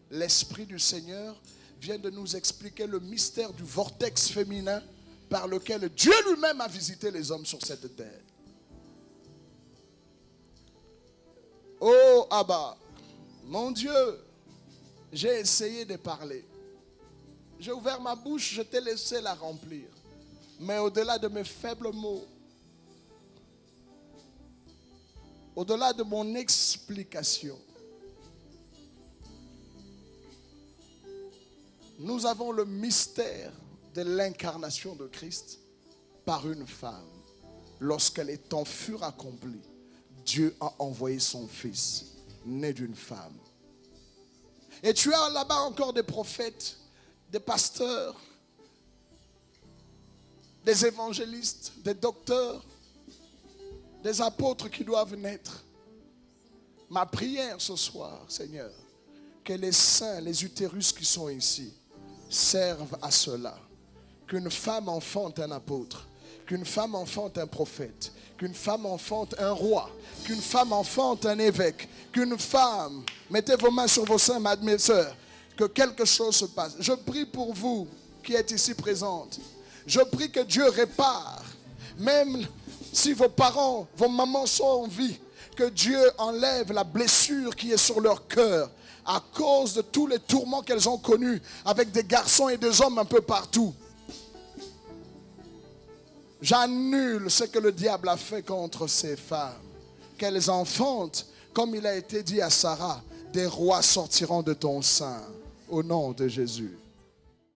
S1: l'Esprit du Seigneur vient de nous expliquer le mystère du vortex féminin par lequel Dieu lui-même a visité les hommes sur cette terre. Oh Abba, mon Dieu, j'ai essayé de parler. J'ai ouvert ma bouche, je t'ai laissé la remplir. Mais au-delà de mes faibles mots, au-delà de mon explication, nous avons le mystère de l'incarnation de Christ par une femme. Lorsque les temps furent accomplis, Dieu a envoyé son Fils, né d'une femme. Et tu as là-bas encore des prophètes, des pasteurs, des évangélistes, des docteurs, des apôtres qui doivent naître. Ma prière ce soir, Seigneur, que les seins, les utérus qui sont ici servent à cela. Qu'une femme enfante un apôtre, qu'une femme enfante un prophète, qu'une femme enfante un roi, qu'une femme enfante un évêque, qu'une femme, mettez vos mains sur vos seins, mes soeurs, que quelque chose se passe. Je prie pour vous qui êtes ici présentes. Je prie que Dieu répare, même si vos parents, vos mamans sont en vie, que Dieu enlève la blessure qui est sur leur cœur à cause de tous les tourments qu'elles ont connus avec des garçons et des hommes un peu partout. J'annule ce que le diable a fait contre ces femmes. Qu'elles enfantent Comme il a été dit à Sarah, des rois sortiront de ton sein. Au nom de Jésus.